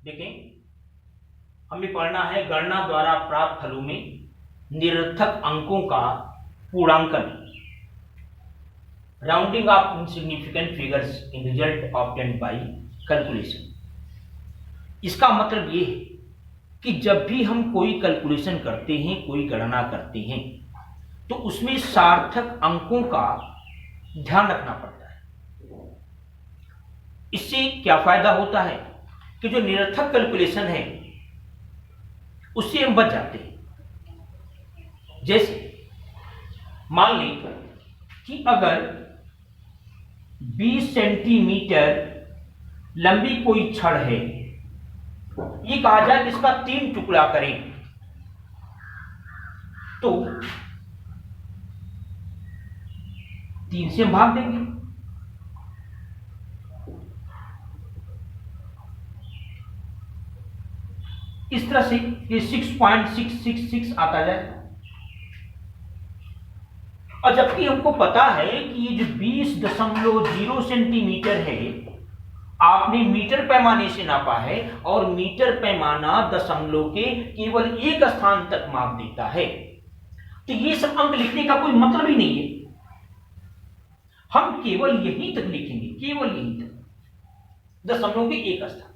देखें, हमें पढ़ना है गणना द्वारा प्राप्त फलों में निरर्थक अंकों का पूर्णांकन, rounding off insignificant figures in result obtained by calculation. इसका मतलब ये है कि जब भी हम कोई कैलकुलेशन करते हैं, कोई गणना करते हैं, तो उसमें सार्थक अंकों का ध्यान रखना पड़ता है। इससे क्या फायदा होता है कि जो निरर्थक कैलकुलेशन है उससे हम बच जाते हैं। जैसे मान लें कि अगर 20 सेंटीमीटर लंबी कोई छड़ है, ये कहा जाए कि इसका 3 टुकड़ा करें, तो 3 से हम भाग देंगे। इस तरह से ये 6.666 आता जाए। और जबकि हमको पता है कि ये जो 20.0 सेंटीमीटर है, आपने मीटर पैमाने से नापा है और मीटर पैमाना दशमलव के केवल एक स्थान तक माप देता है, तो ये सब अंक लिखने का कोई मतलब ही नहीं है। हम केवल यहीं तक लिखेंगे, केवल यहीं तक, दशमलव के एक स्थान तक।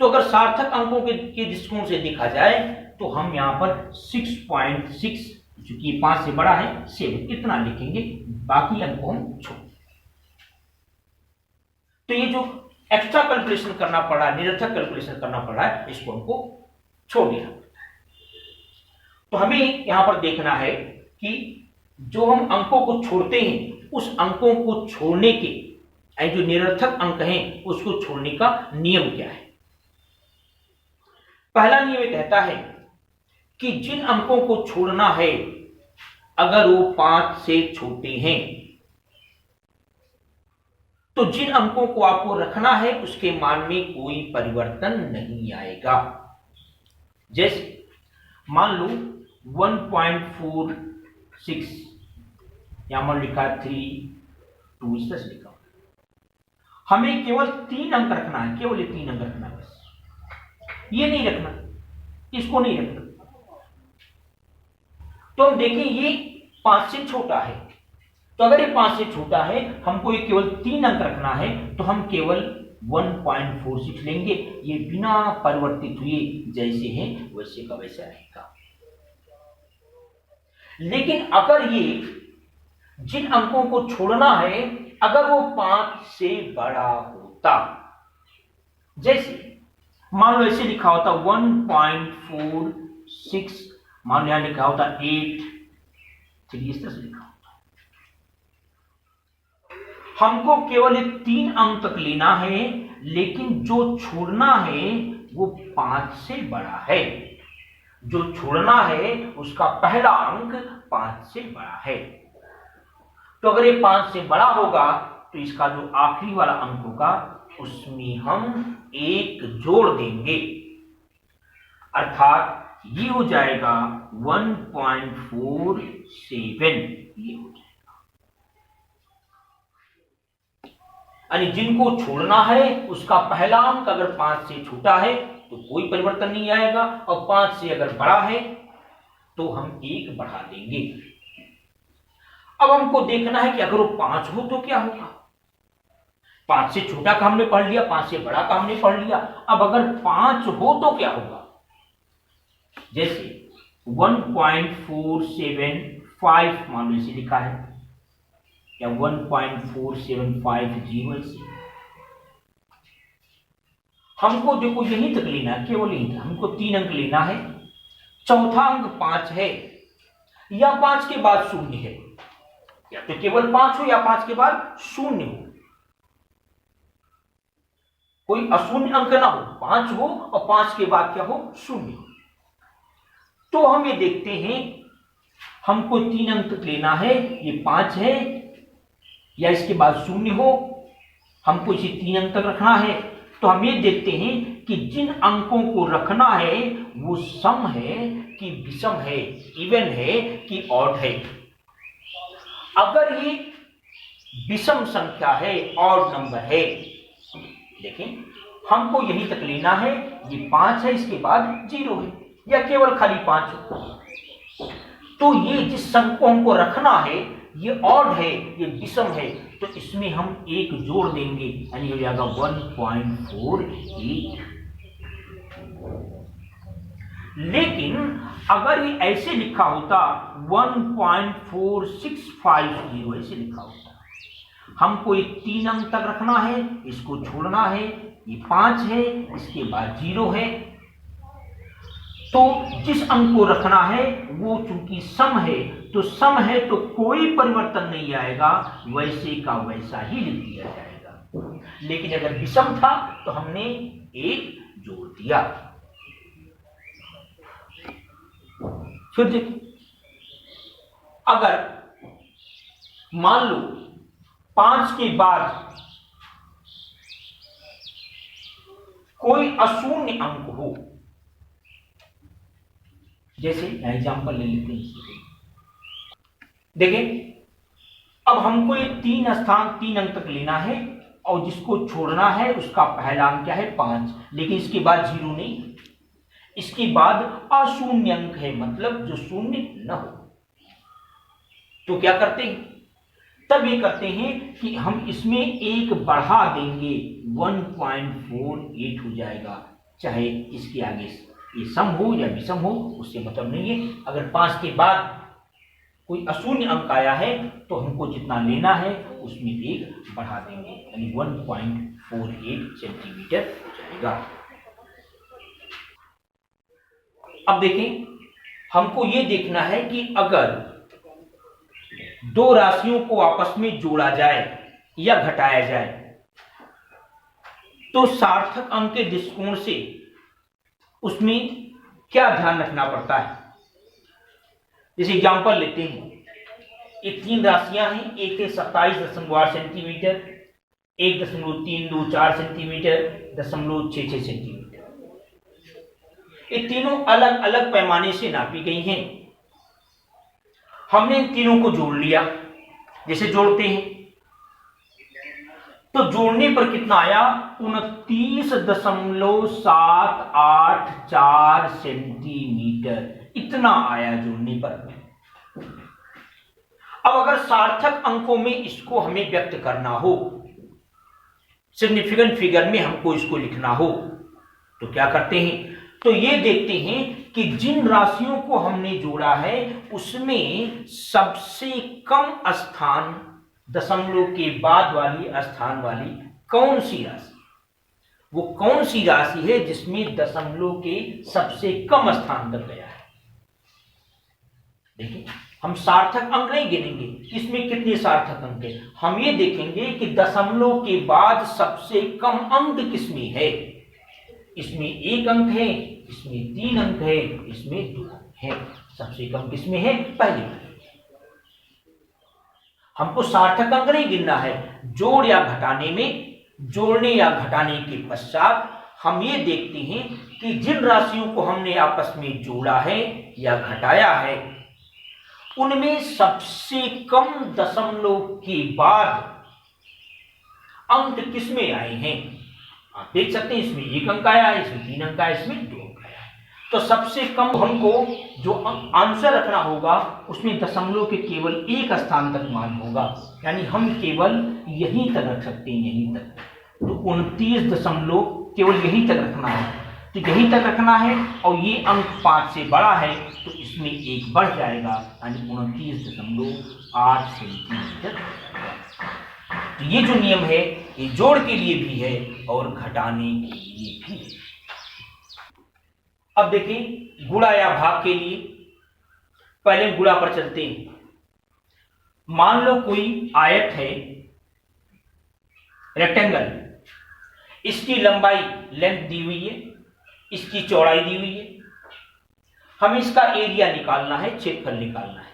तो अगर सार्थक अंकों के दृष्टिकोण से देखा जाए तो हम यहां पर 6.6, चूंकि 5 से बड़ा है, 7 इतना लिखेंगे, बाकी अंकों हम छोड़। तो ये जो एक्स्ट्रा कैलकुलेशन करना पड़ा, निरर्थक कैलकुलेशन करना पड़ा है, इसको हमको छोड़ देना पड़ता है। तो हमें यहां पर देखना है कि जो हम अंकों को छोड़ते हैं, उस अंकों को छोड़ने के, जो निरर्थक अंक हैं उसको छोड़ने का नियम क्या है। पहला नियम ये कहता है कि जिन अंकों को छोड़ना है, अगर वो 5 से छोटे हैं, तो जिन अंकों को आपको रखना है उसके मान में कोई परिवर्तन नहीं आएगा। जैसे मान लो 1.46, यहां पर लिखा 3.2, इस तरह से लिखा। हमें केवल 3 अंक रखना है, केवल ये 3 अंक रखना है, बस। ये नहीं रखना, इसको नहीं रखना। तो हम देखें ये 5 से छोटा है, तो अगर ये 5 से छोटा है, हमको ये केवल 3 अंक रखना है, तो हम केवल 1.46 लेंगे। ये बिना परिवर्तित हुए जैसे हैं वैसे का वैसा रहेगा। लेकिन अगर ये जिन अंकों को छोड़ना है, अगर वो 5 से बड़ा होता, जैसे मान लो ऐसे लिखा होता 1.46, मान लो यहां लिखा होता 8.3, इस तरह से लिखा होता। हमको केवल 3 अंक तक लेना है, लेकिन जो छोड़ना है वो 5 से बड़ा है। जो छोड़ना है उसका पहला अंक 5 से बड़ा है। तो अगर ये 5 से बड़ा होगा तो इसका जो आखिरी वाला अंक होगा उसमें हम 1 जोड़ देंगे, अर्थात ये हो जाएगा 1.47, ये हो जाएगा। यानी जिनको छोड़ना है उसका पहला अंक अगर 5 से छोटा है तो कोई परिवर्तन नहीं आएगा, और 5 से अगर बड़ा है तो हम 1 बढ़ा देंगे। अब हमको देखना है कि अगर वो 5 हो तो क्या होगा। 5 से छोटा का हमने पढ़ लिया, 5 से बड़ा का हमने पढ़ लिया। अब अगर 5 हो तो क्या होगा। जैसे 1.475 मान लो इसे लिखा है, या 1.4750 ऐसे। हमको देखो यहीं तक लेना है, केवल यहीं तक। हमको 3 अंक लेना है। चौथा अंक 5 है या 5 के बाद 0 है, या तो केवल 5 हो या 5 के बाद 0 हो, कोई अशून्य अंक ना हो, 5 हो और 5 के बाद क्या हो, 0 हो। तो हम ये देखते हैं, हमको 3 अंक तक लेना है, ये 5 है या इसके बाद 0 हो, हमको इसे 3 अंक तक रखना है। तो हम ये देखते हैं कि जिन अंकों को रखना है वो सम है कि विषम है, इवन है कि ऑड है। अगर ये विषम संख्या है, ऑड नंबर है, देखें, हमको यहीं तक लेना है, ये 5 है, इसके बाद 0 है, या केवल खाली 5 हो। तो ये जिस संख्या को हमको रखना है, ये ऑड है, ये विषम है, तो इसमें हम एक जोड़ देंगे, यानी हो जाएगा 1.48। लेकिन अगर ये ऐसे लिखा होता 1.4650 ऐसे लिखा होता, हमको ये 3 अंक तक रखना है, इसको छोड़ना है, ये 5 है, इसके बाद 0 है, तो जिस अंक को रखना है वो चूंकि सम है, तो सम है तो कोई परिवर्तन नहीं आएगा, वैसे का वैसा ही लिख दिया जाएगा। लेकिन अगर विषम था तो हमने एक जोड़ दिया। फिर देखिए, अगर मान लो 5 के बाद कोई अशून्य अंक हो, जैसे एग्जाम्पल ले लेते हैं, देखें, अब हमको ये 3 अंक तक लेना है, और जिसको छोड़ना है उसका पहला अंक क्या है 5, लेकिन इसके बाद 0 नहीं, इसके बाद अशून्य अंक है, मतलब जो शून्य न हो। तो क्या करते हैं, तब ये करते हैं कि हम इसमें एक बढ़ा देंगे, 1.48 हो जाएगा, चाहे इसके आगे ये सम हो या विषम हो, उससे मतलब नहीं है। अगर 5 के बाद कोई अशून्य अंक आया है तो हमको जितना लेना है उसमें एक बढ़ा देंगे, यानी 1.48 सेंटीमीटर हो जाएगा। अब देखें, हमको ये देखना है कि अगर दो राशियों को आपस में जोड़ा जाए या घटाया जाए तो सार्थक अंक के दृष्टिकोण से उसमें क्या ध्यान रखना पड़ता है। जैसे एग्जाम्पल लेते हैं, ये 3 राशियां हैं, एक है 27.8 सेंटीमीटर, 1.324 सेंटीमीटर, 0.66 सेंटीमीटर। ये तीनों अलग अलग पैमाने से नापी गई हैं। हमने इन तीनों को जोड़ लिया, जैसे जोड़ते हैं तो जोड़ने पर कितना आया, 29.784 सेंटीमीटर, इतना आया जोड़ने पर। अब अगर सार्थक अंकों में इसको हमें व्यक्त करना हो, सिग्निफिकेंट फिगर में हमको इसको लिखना हो, तो क्या करते हैं, तो ये देखते हैं कि जिन राशियों को हमने जोड़ा है उसमें सबसे कम स्थान दशमलव के बाद वाली स्थान वाली कौन सी राशि, वो कौन सी राशि है जिसमें दशमलव के सबसे कम स्थान तक गया है। देखिए, हम सार्थक अंक नहीं गिनेंगे, इसमें कितने सार्थक अंक है, हम ये देखेंगे कि दशमलव के बाद सबसे कम अंक किसमें है। इसमें 1 अंक है, इसमें 3 अंक है, इसमें 2 अंक है। सबसे कम किसमें है, पहले। हमको सार्थक अंक नहीं गिनना है, जोड़ या घटाने में, जोड़ने या घटाने के पश्चात हम ये देखते हैं कि जिन राशियों को हमने आपस में जोड़ा है या घटाया है उनमें सबसे कम दशमलव के बाद अंक किसमें आए हैं। आप देख सकते हैं, इसमें 1 अंक आया है, इसमें 3 अंक आया, इसमें 2 अंक आया है। तो सबसे कम हमको जो आंसर रखना होगा उसमें दशमलव के केवल 1 स्थान तक मान होगा, यानी हम केवल यहीं तक रख सकते हैं, यहीं तक। तो 29 दशमलव केवल यहीं तक रखना है, तो यहीं तक रखना है, और ये अंक 5 से बड़ा है तो इसमें 1 बढ़ जाएगा, यानी 29.8 सेंटीमीटर। तो ये जो नियम है ये जोड़ के लिए भी है और घटाने के लिए भी है। अब देखिए, गुणा या भाग के लिए पहले गुणा पर चलते हैं। मान लो कोई आयत है, रेक्टेंगल, इसकी लंबाई लेंथ दी हुई है, इसकी चौड़ाई दी हुई है, हमें इसका एरिया निकालना है, क्षेत्रफल निकालना है।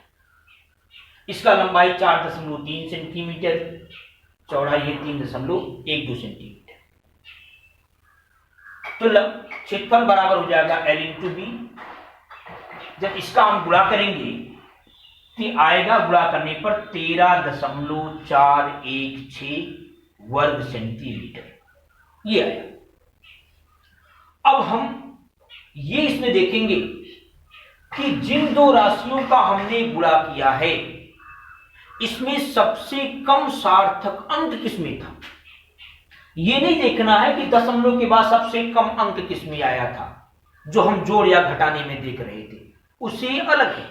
इसका लंबाई 4.3 सेंटीमीटर, चौड़ाई है 3.12 सेंटीमीटर। तो क्षेत्रफल बराबर हो जाएगा L × B। जब इसका हम गुणा करेंगे तो आएगा, गुणा करने पर 13.416 वर्ग सेंटीमीटर। ये आया। अब हम ये इसमें देखेंगे कि जिन दो राशियों का हमने गुणा किया है इसमें सबसे कम सार्थक अंक किसमें था। ये नहीं देखना है कि दशमलव के बाद सबसे कम अंक किसमें आया था, जो हम जोड़ या घटाने में देख रहे थे, उससे अलग है।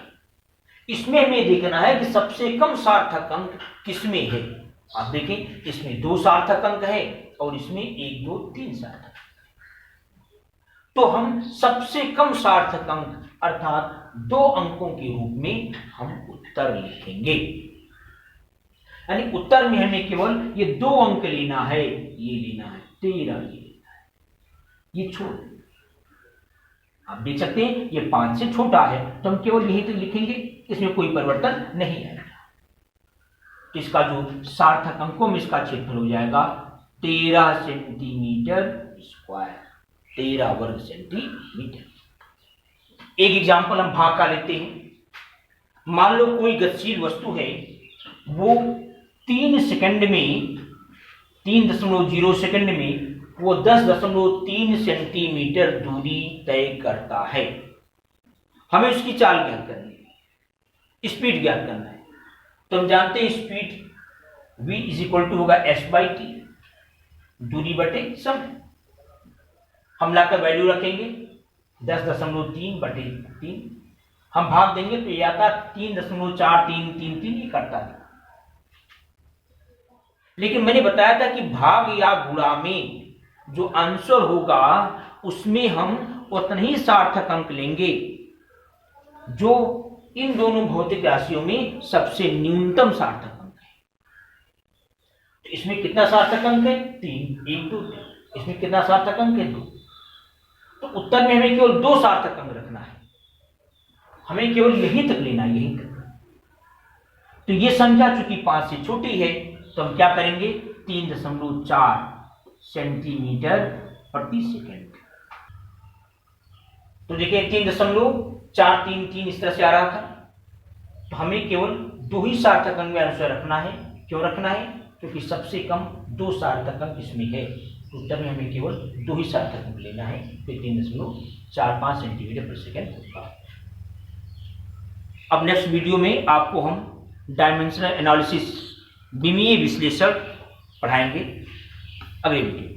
इसमें हमें देखना है कि सबसे कम सार्थक अंक किसमें है। आप देखें, इसमें 2 सार्थक अंक है और इसमें 1 2 3 सार्थक। तो हम सबसे कम सार्थक अंक अर्थात 2 अंकों के रूप में हम उत्तर लिखेंगे। यानी उत्तर में हमें केवल ये 2 अंक लेना है, ये लेना है 13, ये लेना है, ये छोड़। आप देख सकते हैं ये 5 से छोटा है तो हम केवल यही तो लिखेंगे, इसमें कोई परिवर्तन नहीं आएगा। तो इसका जो सार्थक अंकों में इसका क्षेत्रफल हो जाएगा 13 सेंटीमीटर स्क्वायर, 13 वर्ग सेंटीमीटर। एक एग्जाम्पल हम भाग का लेते हैं। मान लो कोई गतिशील वस्तु है, वो 3 सेकंड में 3.0 सेकंड में वो 10.3 सेंटीमीटर दूरी तय करता है। हमें उसकी चाल ज्ञात करनी है, स्पीड ज्ञात करना है। तो हम जानते हैं speed v is equal to होगा s/t, दूरी बटे समय। हम लाकर वैल्यू रखेंगे 10.3/3, हम भाग देंगे तो ये आता 3.4333 ये करता है। लेकिन मैंने बताया था कि भाग या गुणा में जो आंसर होगा उसमें हम उतने ही सार्थक अंक लेंगे जो इन दोनों भौतिक राशियों में सबसे न्यूनतम सार्थक अंक है। तो इसमें कितना सार्थक अंक है? 3, 1 2 3। इसमें कितना सार्थक अंक है? 2। तो उत्तर में हमें केवल 2 सार्थक अंक रखना है, हमें केवल यहीं तक लेना है, यहीं तक। तो ये संख्या चूंकि 5 से छोटी है तो हम क्या करेंगे, 3.4 सेंटीमीटर प्रति सेकंड। तो देखिए 3.433 इस तरह से आ रहा था। तो हमें केवल 2 ही सार्थक अंक में आंसर रखना है। क्यों रखना है? क्योंकि सबसे कम 2 सार्थक अंक इसमें है। तो उत्तर में हमें केवल 2 ही सार्थक अंक लेना है, तो 3.45 सेंटीमीटर प्रति सेकंड होगा। अब नेक्स्ट वीडियो में आपको हम डायमेंशनल एनालिसिस, विमीय विश्लेषण पढ़ाएंगे अगले वीडियो।